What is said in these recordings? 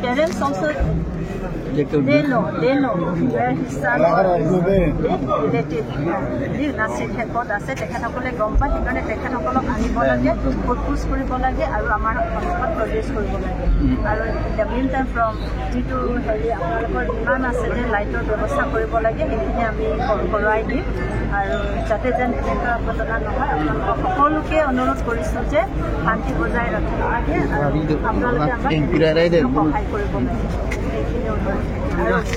parents also they know where his son relative nursing helpot আছে তেখেতসকলে গম পায় সেইকাৰণে তেখেতসকলক আনিব লাগে ফুটপুচ কৰিব লাগে আৰু আমাৰ সন্মুখত প্ৰডিউচ কৰিব লাগে আৰু দ্য মেইন টাইম ফ্ৰম যিটো হেৰি আপোনালোকৰ ইমান আছে যে লাইটৰ ব্যৱস্থা কৰিব লাগে সেইখিনি আমি কৰোৱাই দিম আৰু যাতে যেন এনেকুৱা ঘটনা নহয় আপোনালোকক সকলোকে অনুৰোধ কৰিছোঁ যে শান্তি বজাই ৰাখিব লাগে আৰু আপোনালোকে আমাক সহায় কৰিব লাগে সেইখিনি অনুৰোধ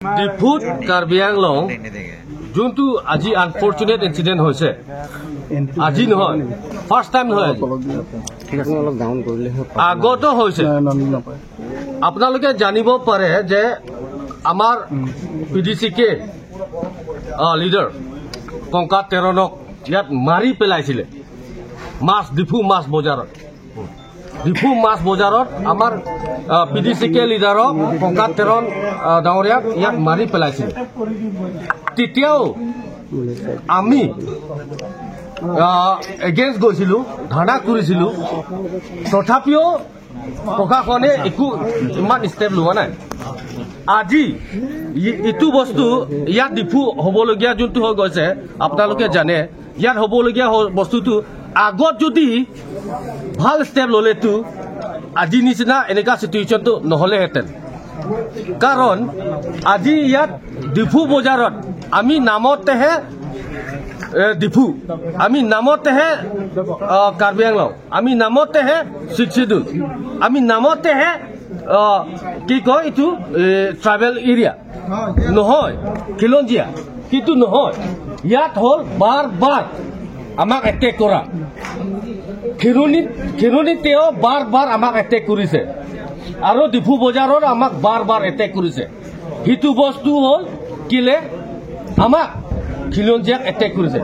ডিফুত কাৰ্বি আংলং যোনটো আজি আনফৰ্চুনেট ইনচিডেণ্ট হৈছে আজি নহয় ফাৰ্ষ্ট টাইম নহয় আগতো হৈছে আপোনালোকে জানিব পাৰে যে আমাৰ PDCK লিডাৰ কংকাত তেৰণক ইয়াত মাৰি পেলাইছিলে ডিফু মাছ বজাৰত আমাৰ PDCK লিডাৰক কংকাত তেৰণ ডাঙৰীয়াক ইয়াত মাৰি পেলাইছিলে তেতিয়াও আমি এগেইনষ্ট গৈছিলোঁ ধাৰণা কৰিছিলোঁ তথাপিও প্ৰশাসনে একো ইমান ষ্টেপ লোৱা নাই আজি এইটো বস্তু ইয়াত ডিফু হ'বলগীয়া যোনটো হৈ গৈছে আপোনালোকে জানে ইয়াত হ'বলগীয়া বস্তুটো আগত যদি ভাল ষ্টেপ ল'লেতো আজি নিচিনা এনেকুৱা চিটুৱেশ্যনটো নহ'লেহেঁতেন কাৰণ আজি ইয়াত ডিফু বজাৰত আমি নামতেহে ডিফু আমি নামতেহে কাৰ্বি আংলং আমি নামতেহে চিডচিডুল আমি নামতেহে কি কয় এইটো ট্ৰাইবেল এৰিয়া নহয় খিলঞ্জীয়া কিন্তু নহয় ইয়াত হ'ল বাৰ আমাক এটেক কৰা খিৰনিত তেওঁ বাৰ আমাক এটেক কৰিছে আৰু ডিফু বজাৰত আমাক বাৰ এটেক কৰিছে সেইটো বস্তু হ'ল কিলে আমাক খিলঞ্জীয়াক এটেক কৰিছে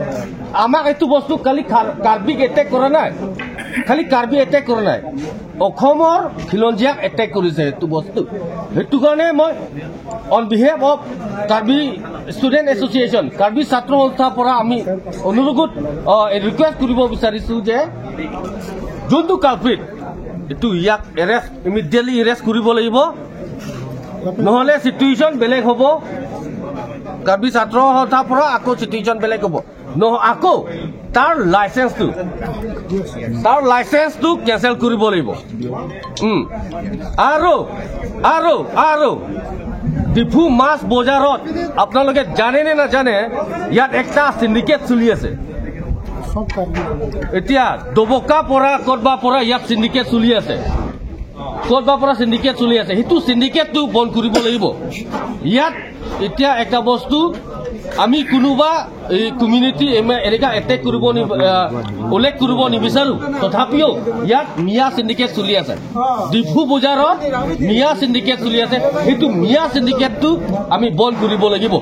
আমাক এইটো বস্তু খালি কাৰ্বিক এটেক কৰা নাই খালি কাৰ্বি এটেক কৰা নাই অসমৰ খিলঞ্জীয়াক এটেক কৰিছে এইটো বস্তু সেইটো কাৰণে মই on behalf of Karbi student association Karbi ছাত্ৰ সংস্থাৰ পৰা আমি অনুৰোধ ৰিকুৱেষ্ট কৰিব বিচাৰিছোঁ যে যোনটো কালপ্ৰিট এইটো ইয়াক ইমিডিয়েটলি এৰেষ্ট কৰিব লাগিব নহ'লে চিটুৱেশ্যন বেলেগ হ'ব কাৰ্বি ছাত্ৰ সংস্থাৰ পৰা আকৌ চিটুৱেশ্যন বেলেগ হ'ব আকৌ তাৰ লাইচেন্সটো কেঞ্চেল কৰিব লাগিব আৰু ডিফু মাছ বজাৰত আপোনালোকে জানে নে নাজানে ইয়াত একটা সিন্ডিকেট চলি আছে এতিয়া দবকা পৰা ক'ৰবাৰ পৰা ইয়াত সিন্ডিকেট চলি আছে সেইটো সিন্ডিকেটটো বন্ধ কৰিব লাগিব ইয়াত এতিয়া একটা বস্তু আমি কোনোবা কমিউনিটি এনেকা এটেক কৰিব উল্লেখ কৰিব নিবিচাৰো তথাপিও ইয়াত মিয়া সিন্ডিকেট চলি আছে ডিফু বজাৰত মিয়া সিন্ডিকেট চলি আছে সেইটো মিয়া সিন্ডিকেটটো আমি বন্ধ কৰিব লাগিব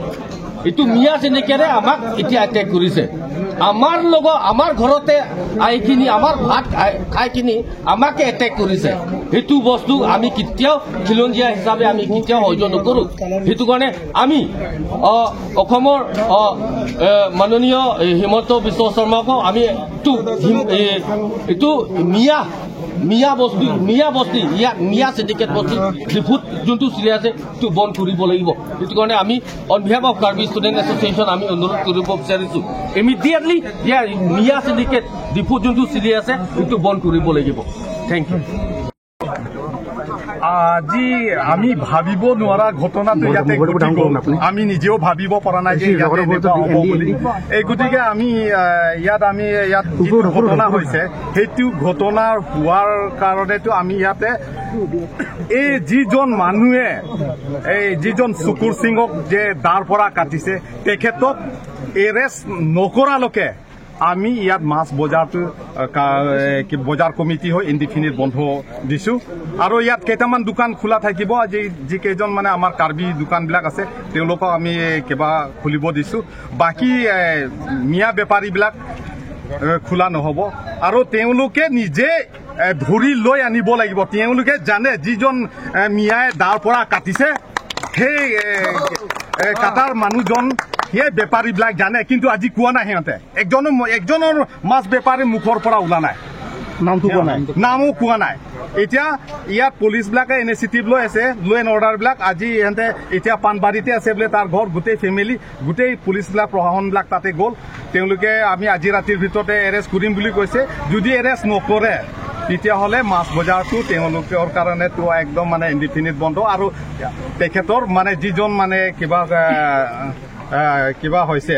এইটো মিয়া সিন্ডিকেটে আমাক এতিয়া এটেক কৰিছে আমাৰ ঘৰতে আইকিনি আমাৰ ভাত খাই কিনি আমাকে এটেক কৰিছে সেইটো বস্তু আমি কেতিয়াও খিলঞ্জীয়া হিচাপে আমি কেতিয়াও সহ্য নকৰোঁ সেইটো কাৰণে আমি অসমৰ মাননীয় হিমন্ত বিশ্ব শৰ্মাকো আমি এইটো মিয়া মিয়া বস্তি ইয়াত মিয়া চিণ্ডিকেট বস্তি ডিফুত যোনটো চলি আছে সেইটো বন্ধ কৰিব লাগিব সেইটো কাৰণে আমি on behalf of Karbi student association আমি অনুৰোধ কৰিব বিচাৰিছোঁ ইমিডিয়েটলি ইয়াৰ মিয়া চিণ্ডিকেট ডিফুত যোনটো চলি আছে সেইটো বন্ধ কৰিব লাগিব থেংক ইউ আজি আমি ভাবিব নোৱাৰা ঘটনাটো ইয়াতে ঘটি গ'ল আমি নিজেও ভাবিব পৰা নাই যে ইয়াতে এনেকুৱা হ'ব বুলি এই গতিকে আমি ইয়াত যিটো ঘটনা হৈছে সেইটো ঘটনা হোৱাৰ কাৰণেতো আমি ইয়াতে এই যিজন মানুহে এই যিজন চুকুৰ সিঙক যে দাৰ পৰা কাটিছে তেখেতক এৰেষ্ট নকৰালৈকে আমি ইয়াত মাছ বজাৰটো বজাৰ কমিটি হৈ ইনডিফিনিট বন্ধ দিছো আৰু ইয়াত কেইটামান দোকান খোলা থাকিব যি কেইজন মানে আমাৰ কাৰ্বি দোকানবিলাক আছে তেওঁলোকক আমি কিবা খুলিব দিছো বাকী মিয়া বেপাৰীবিলাক খোলা নহ'ব আৰু তেওঁলোকে নিজে ধৰি লৈ আনিব লাগিব তেওঁলোকে জানে যিজন মিয়াই দাৰ পৰা কাটিছে সেই কাটাৰ মানুহজন সেই বেপাৰীবিলাক জানে কিন্তু আজি কোৱা নাই সিহঁতে একজনৰ মাছ বেপাৰীৰ মুখৰ পৰা ওলা নাই নামো কোৱা নাই এতিয়া ইয়াত পুলিচবিলাকে ইনিচিয়েটিভ লৈ আছে ল' এণ্ড অৰ্ডাৰবিলাক আজি সিহঁতে এতিয়া পাণবাৰীতে আছে বোলে তাৰ ঘৰ গোটেই ফেমিলি গোটেই পুলিচবিলাক প্ৰশাসনবিলাক তাতে গ'ল তেওঁলোকে আমি আজি ৰাতিৰ ভিতৰতে এৰেষ্ট কৰিম বুলি কৈছে যদি এৰেষ্ট নকৰে তেতিয়াহ'লে মাছ বজাৰটো তেওঁলোকৰ কাৰণেতো একদম মানে ইনডিফিনিট বন্ধ আৰু তেখেতৰ মানে যিজন মানে কিবা হৈছে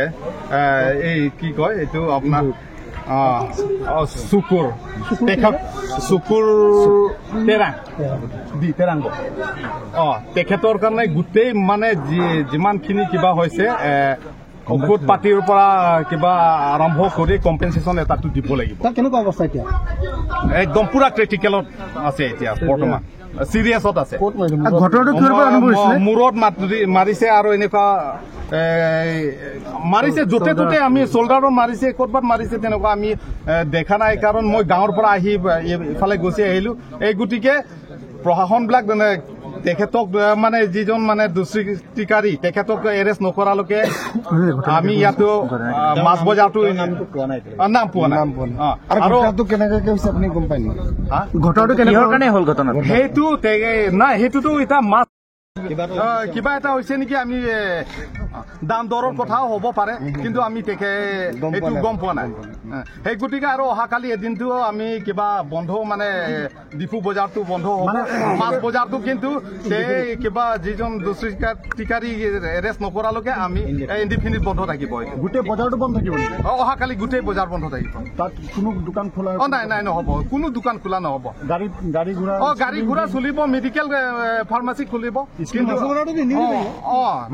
এই কি কয় এইটো আপোনাৰ চুকুৰ তেৰাংগ তেখেতৰ কাৰণে গোটেই মানে যিমানখিনি কিবা হৈছে ঔষধ পাতিৰ পৰা কিবা আৰম্ভ কৰি কম্পেনচেশ্যন এটাটো দিব লাগিব কেনেকুৱা অৱস্থা এতিয়া একদম পুৰা ক্ৰিটিকেলত আছে এতিয়া বৰ্তমান চিৰিয়াছত আছে মূৰত মাৰিছে আৰু এনেকুৱা মাৰিছে য'তে ত'তে আমি চল্ডাৰত মাৰিছে ক'ৰবাত মাৰিছে তেনেকুৱা আমি দেখা নাই কাৰণ মই গাঁৱৰ পৰা আহি ইফালে গুচি আহিলো এই গতিকে প্ৰশাসনবিলাক তেখেতক মানে যিজন মানে দুষ্কৃতিকাৰী তেখেতক এৰেষ্ট নকৰালৈকে আমি ইয়াতো মাছ বজাৰটো নাম পোৱা নাই আৰু আপুনি গম পায় নেকি ঘটনাটো কেনেকুৱা কাৰণে হ'ল ঘটনা সেইটো নাই সেইটোতো এতিয়া মাছ কিবা এটা হৈছে নেকি আমি দাম দৰৰ কথাও হ'ব পাৰে কিন্তু আমি সেইটো গম পোৱা নাই সেই গতিকে আৰু অহাকালি এদিনটো আমি কিবা বন্ধ মানে ডিফু বজাৰটো বন্ধ হ'ব মাছ বজাৰটো কিন্তু কিবা যিজন দুষ্কৃতিকাৰী এৰেষ্ট নকৰালৈকে আমি ইনডিফিনিট বন্ধ থাকিব গোটেই বজাৰটো বন্ধ থাকিব অহাকালি গোটেই বজাৰ বন্ধ থাকিব তাত কোনো দোকান খোলা নাই নহ'ব কোনো দোকান খোলা নহ'ব গাড়ী ঘোঁৰা চলিব মেডিকেল ফাৰ্মাচী খুলিব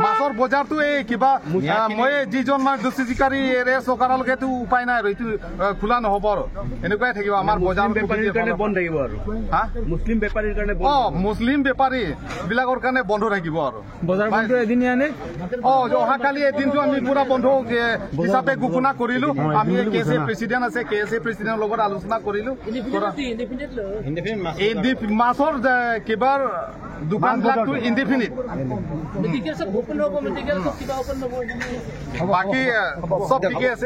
মাছৰ বজাৰটো এই কিবা মই যিজন মানে দুষ্কৃতিকাৰী এৰেষ্ট নকৰালৈকেতো উপায় নাই আৰু এইটো খোলা নহ'ব আৰু এনেকুৱাই থাকিব আমাৰ বজাৰ বন্ধ থাকিব আৰু মুছলিম বেপাৰীৰ কাৰণে মুছলিম বেপাৰী বিলাকৰ কাৰণে বন্ধ থাকিব আৰু এদিনীয়া নে অহাকালি এদিনটো আমি পুৰা বন্ধ হিচাপে ঘোষণা কৰিলো আমি KSA প্ৰেচিডেণ্ট আছে KSA প্ৰেচিডেণ্টৰ লগত আলোচনা কৰিলো মাছৰ কিবাৰ দোকানবিলাকটো ইনডিফিনিট বাকী চব ঠিকে আছে